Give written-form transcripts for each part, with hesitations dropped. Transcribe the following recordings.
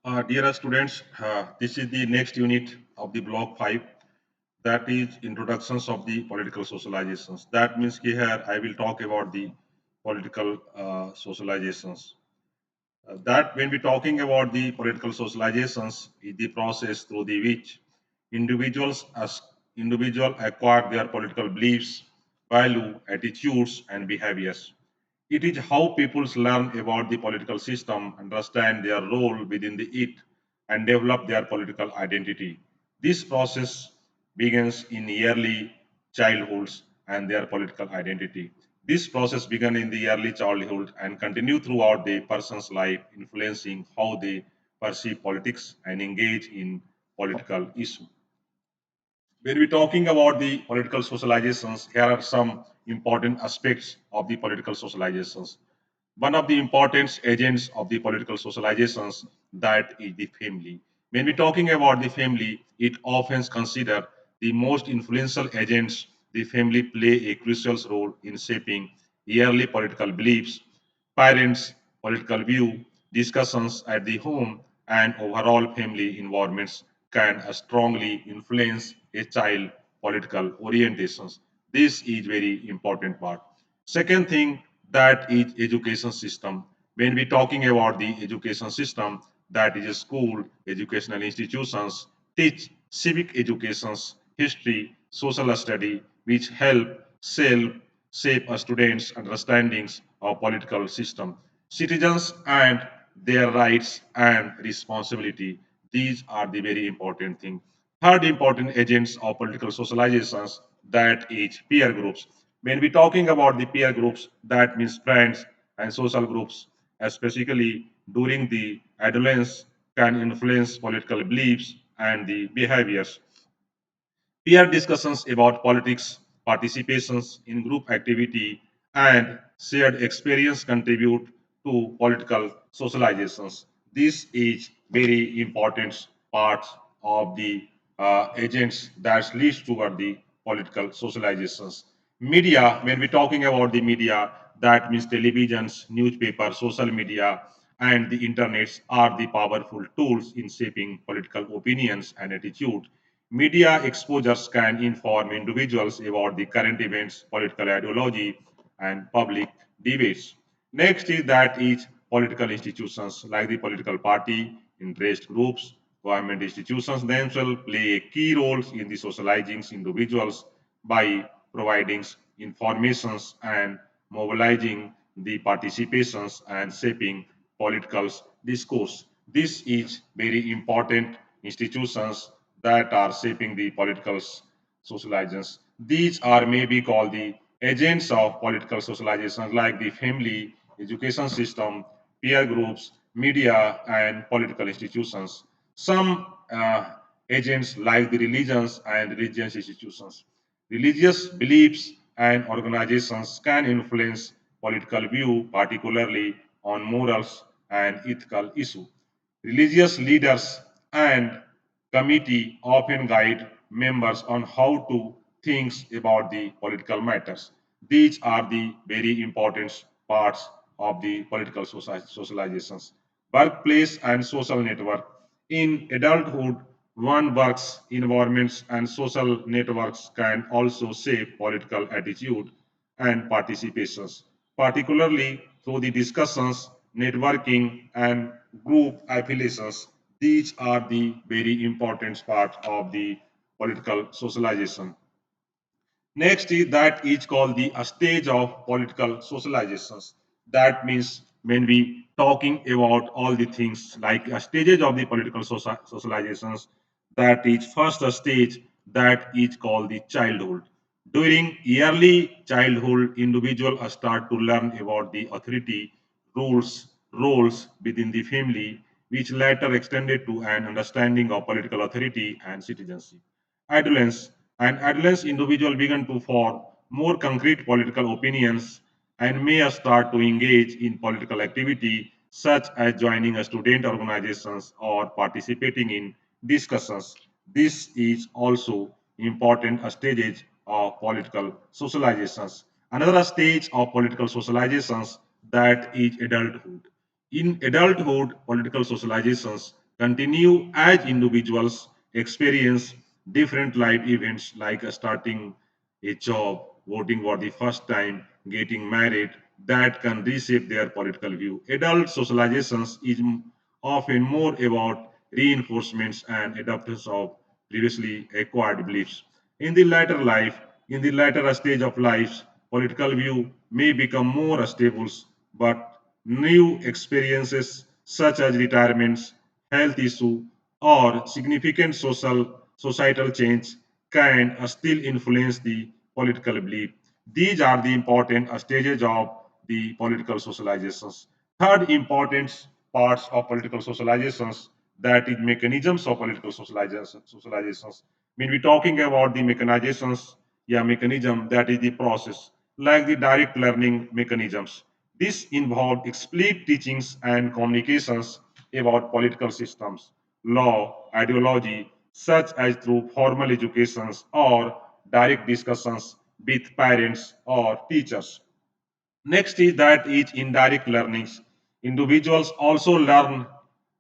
Dear students, this is the next unit of the block 5, that is introductions of the political socializations. That means here I will talk about the political socializations. That when we're talking about the political socializations is the process through the which individuals as individual acquire their political beliefs, value, attitudes, and behaviors. It is how people learn about the political system, understand their role within it, and develop their political identity. This process begins in early childhoods and their political identity. This process began in the early childhood and continue throughout the person's life, influencing how they perceive politics and engage in political issues. When we're talking about the political socializations, here are some important aspects of the political socializations. One of the important agents of the political socializations, that is the family. When we're talking about the family, it often considered the most influential agents. The family play a crucial role in shaping early political beliefs, parents, political view, discussions at the home, and overall family environments can strongly influence a child political orientations. This is very important part. Second thing, that is education system. When we talking about the education system, that is a school, educational institutions teach civic educations, history, social study, which help self shape a students' understandings of political system, citizens and their rights and responsibility. These are the very important thing. Third important agents of political socializations, that is peer groups. When we talking about the peer groups, that means friends and social groups, especially during the adolescence, can influence political beliefs and the behaviors. Peer discussions about politics, participations in group activity, and shared experience contribute to political socializations. This is very important part of the agents that leads toward the political socializations. Media, when we're talking about the media, that means televisions, newspaper, social media, and the internets are the powerful tools in shaping political opinions and attitude. Media exposures can inform individuals about the current events, political ideology, and public debates. Next is that each political institutions like the political party, interest groups, government institutions themselves play a key role in the socializing individuals by providing informations and mobilizing the participations and shaping political discourse. This is very important institutions that are shaping the political socializations. These are maybe called the agents of political socializations like the family, education system, peer groups, media, and political institutions. Some agents like the religions and religious institutions. Religious beliefs and organizations can influence political view, particularly on morals and ethical issues. Religious leaders and committee often guide members on how to think about the political matters. These are the very important parts of the political socializations. Workplace and social network. In adulthood, one works environments and social networks can also shape political attitude and participations, particularly through the discussions, networking, and group affiliations. These are the very important part of the political socialization. Next is that is called the stage of political socializations. That means when we talking about all the things like a stages of the political socializations, that is first a stage that is called the childhood. During early childhood, individuals start to learn about the authority, rules, roles within the family, which later extended to an understanding of political authority and citizenship. Adolescence, and adolescent individual begin to form more concrete political opinions and may start to engage in political activity such as joining a student organizations or participating in discussions. This is also important stages of political socializations. Another stage of political socializations, that is adulthood. In adulthood, political socializations continue as individuals experience different life events like starting a job, voting for the first time, getting married, that can reshape their political view. Adult socializations is often more about reinforcements and adoptions of previously acquired beliefs. In the latter life, in the latter stage of life, political view may become more stable, but new experiences such as retirements, health issue, or significant societal change can still influence the political belief. These are the important stages of the political socializations. Third important parts of political socializations, that is mechanisms of political socializations. When we're talking about the mechanizations, yeah, mechanism, that is the process, like the direct learning mechanisms. This involved explicit teachings and communications about political systems, law, ideology, such as through formal educations or direct discussions with parents or teachers. Next is that is indirect learnings. Individuals also learn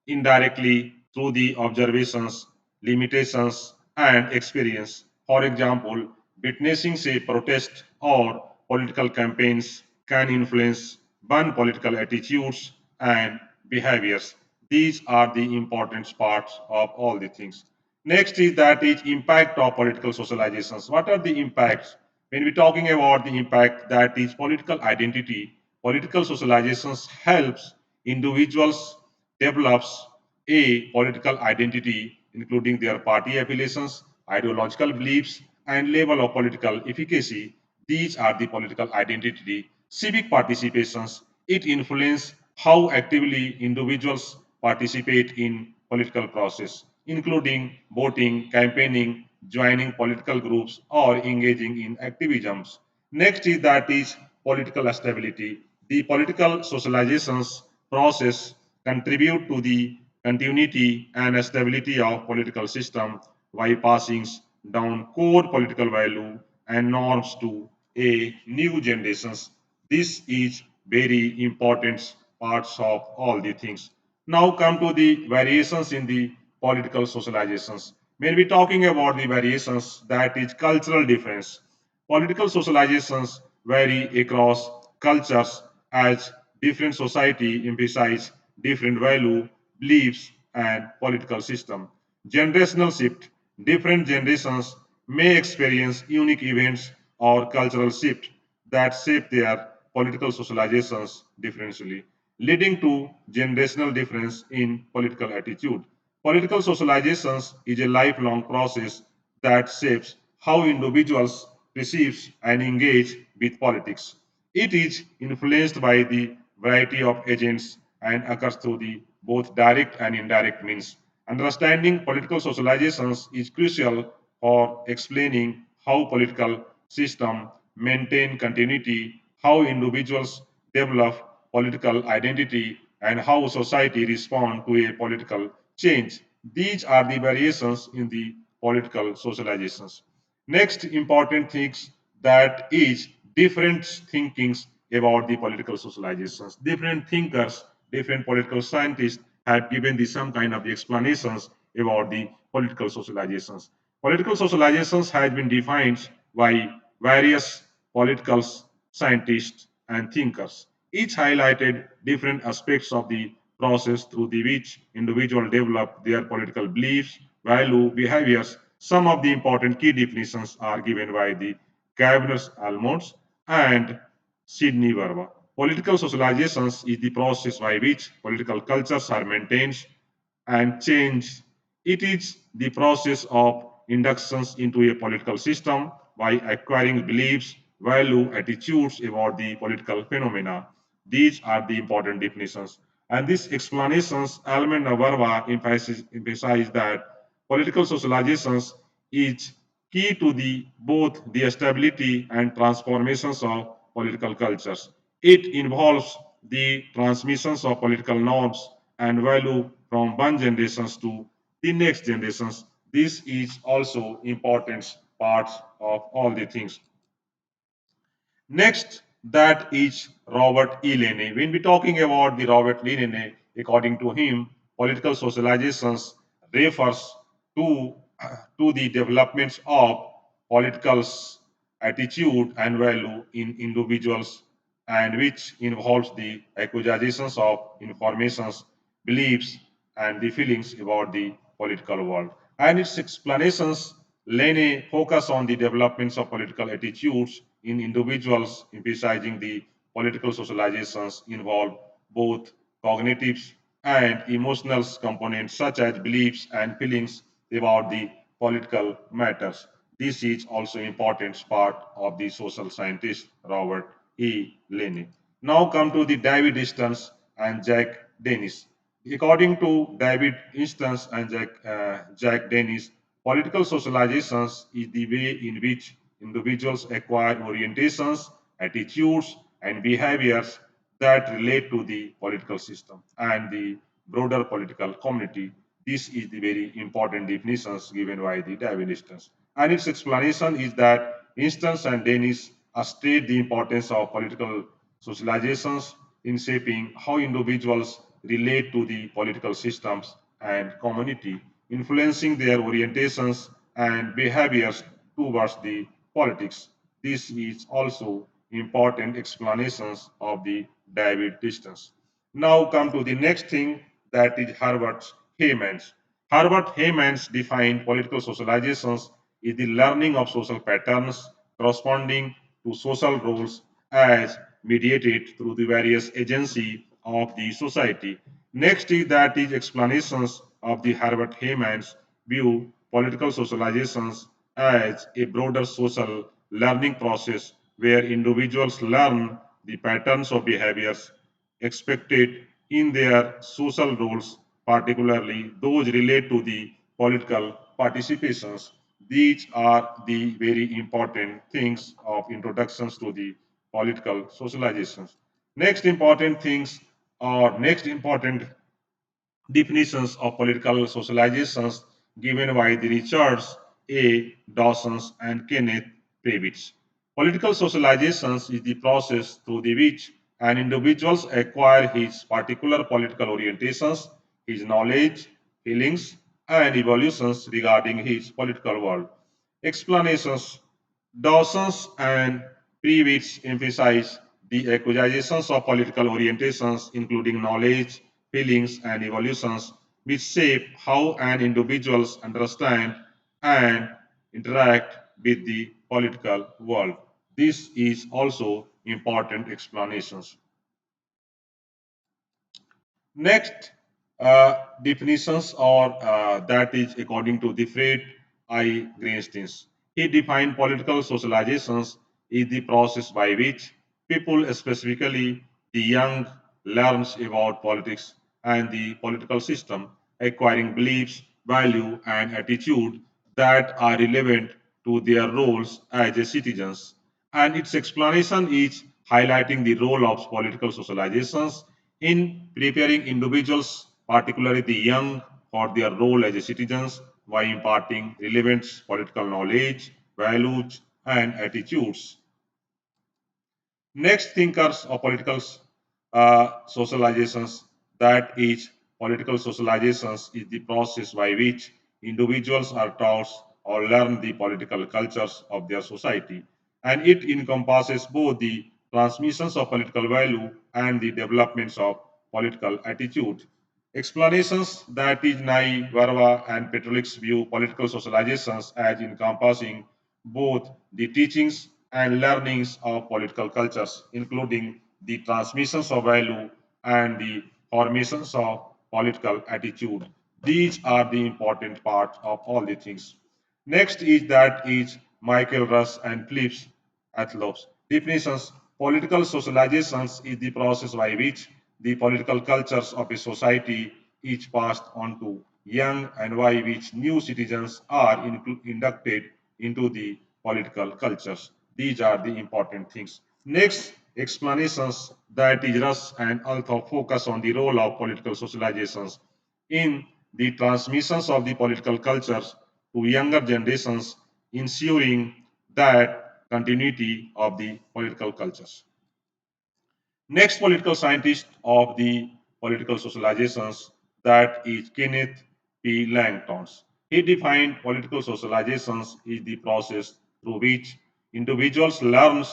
indirectly through the observations, limitations, and experience. For example, witnessing, say, protest or political campaigns can influence one political attitudes and behaviors. These are the important parts of all the things. Next is that is impact of political socializations. What are the impacts? When we're talking about the impact, that is political identity, political socializations helps individuals develops a political identity, including their party affiliations, ideological beliefs, and level of political efficacy. These are the political identity. Civic participations, it influences how actively individuals participate in political process, including voting, campaigning, joining political groups, or engaging in activisms. Next is that is political stability. The political socializations process contribute to the continuity and stability of political system by passing down core political value and norms to a new generations. This is very important parts of all the things. Now come to the variations in the political socializations. When we talking about the variations, that is cultural difference. Political socializations vary across cultures as different society emphasize different value, beliefs, and political system. Generational shift. Different generations may experience unique events or cultural shift that shape their political socializations differentially, leading to generational difference in political attitude. Political socializations is a lifelong process that shapes how individuals perceive and engage with politics. It is influenced by the variety of agents and occurs through the both direct and indirect means. Understanding political socializations is crucial for explaining how political system maintain continuity, how individuals develop political identity, and how society respond to a political change. These are the variations in the political socializations. Next important things, that is different thinkings about the political socializations. Different thinkers, different political scientists have given the some kind of the explanations about the political socializations. Political socializations has been defined by various political scientists and thinkers. Each highlighted different aspects of the process through the which individuals develop their political beliefs, value, behaviors. Some of the important key definitions are given by the Cavendish Almonds and Sidney Verba. Political socializations is the process by which political cultures are maintained and changed. It is the process of inductions into a political system by acquiring beliefs, value, attitudes about the political phenomena. These are the important definitions. And these explanations, Almond and Verba emphasize that political socializations is key to the both the stability and transformations of political cultures. It involves the transmissions of political norms and value from one generation to the next generations. This is also important parts of all the things. Next, that is Robert E. Lene. When we're talking about the Robert E. Lene, according to him, political socializations refers to, to the developments of political attitude and value in individuals and which involves the acquisitions of informations, beliefs, and the feelings about the political world. And its explanations Lene focus on the developments of political attitudes in individuals, emphasizing the political socializations involve both cognitive and emotional components such as beliefs and feelings about the political matters. This is also important part of the social scientist Robert E. Lene. Now come to the David Instance and Jack Dennis. According to David Instance and Jack Dennis, political socializations is the way in which individuals acquire orientations, attitudes, and behaviors that relate to the political system and the broader political community. This is the very important definitions given by the David Instance. And its explanation is that Instance and Dennis state the importance of political socializations in shaping how individuals relate to the political systems and community, influencing their orientations and behaviors towards the politics. This is also important explanations of the David distance. Now come to the next thing, that is Herbert Haymans. Herbert Haymans defined political socializations is the learning of social patterns corresponding to social roles as mediated through the various agency of the society. Next is that is explanations of the Herbert Haymans view political socializations as a broader social learning process where individuals learn the patterns of behaviors expected in their social roles, particularly those related to the political participations. These are the very important things of introductions to the political socializations. Next important things or next important definitions of political socializations given by the Richards A. Dawson's and Kenneth Pavich. Political socializations is the process through which an individual acquires his particular political orientations, his knowledge, feelings, and evolutions regarding his political world. Explanations Dawson's and Previch emphasize the acquisitions of political orientations, including knowledge, feelings, and evolutions, which shape how an individual understand and interact with the political world. This is also important explanations. Next, definitions are that is according to the Fred I. Greenstein. He defined political socializations is the process by which people, specifically the young, learns about politics and the political system, acquiring beliefs, value, and attitude that are relevant to their roles as a citizens. And its explanation is highlighting the role of political socializations in preparing individuals, particularly the young, for their role as citizens by imparting relevant political knowledge, values, and attitudes. Next thinkers or political socializations, that is, political socializations is the process by which individuals are taught or learn the political cultures of their society. And it encompasses both the transmissions of political value and the developments of political attitude. Explanations that is Nai, Varva, and Petrolix view political socializations as encompassing both the teachings and learnings of political cultures, including the transmissions of value and the formations of political attitude. These are the important part of all the things. Next is that is Michael Russ and Phillips Athlop's definitions. Political socializations is the process by which the political cultures of a society is passed on to young and by which new citizens are inducted into the political cultures. These are the important things. Next, explanations that is Russ and Althorp focus on the role of political socializations in the transmissions of the political cultures to younger generations, ensuring that continuity of the political cultures. Next political scientist of the political socializations that is Kenneth P. Langton's. He defined political socializations is the process through which individuals learn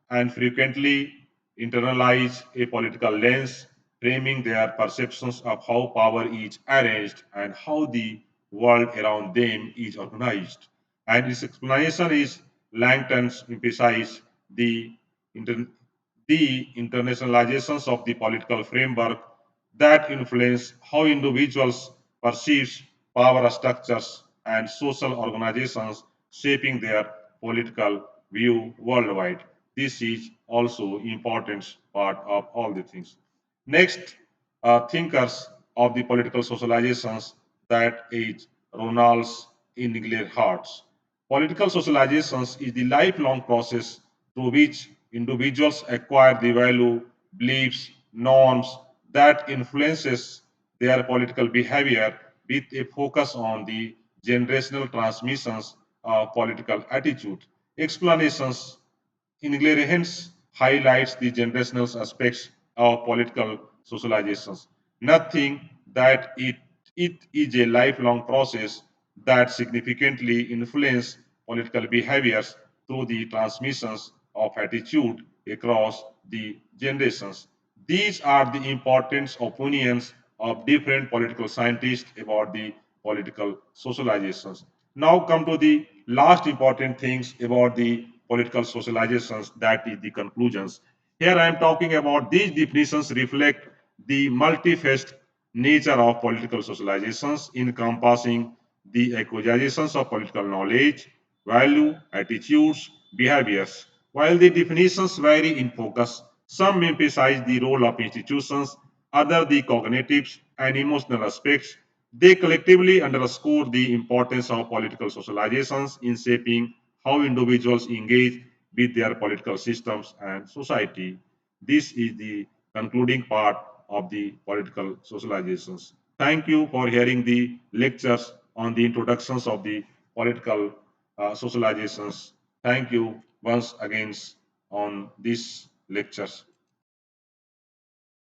and frequently internalize a political lens, framing their perceptions of how power is arranged and how the world around them is organized. And its explanation is Langton's emphasize the inter- the internationalizations of the political framework that influence how individuals perceive power structures and social organizations shaping their political view worldwide. This is also important part of all the things. Next, thinkers of the political socializations that is Ronald's Englehart. Political socializations is the lifelong process through which individuals acquire the value, beliefs, norms that influences their political behavior with a focus on the generational transmissions of political attitude. Explanations Inglehart highlights the generational aspects of political socializations. Nothing that it is a lifelong process that significantly influences political behaviors through the transmissions of attitude across the generations. These are the important opinions of different political scientists about the political socializations. Now come to the last important things about the political socializations, that is the conclusions. Here I am talking about these definitions reflect the multifaceted nature of political socializations encompassing the acquisitions of political knowledge, value, attitudes, behaviors. While the definitions vary in focus, some emphasize the role of institutions, others the cognitive and emotional aspects. They collectively underscore the importance of political socializations in shaping how individuals engage with their political systems and society. This is the concluding part of the political socializations. Thank you for hearing the lectures on the introductions of the political socializations. Thank you once again on these lectures.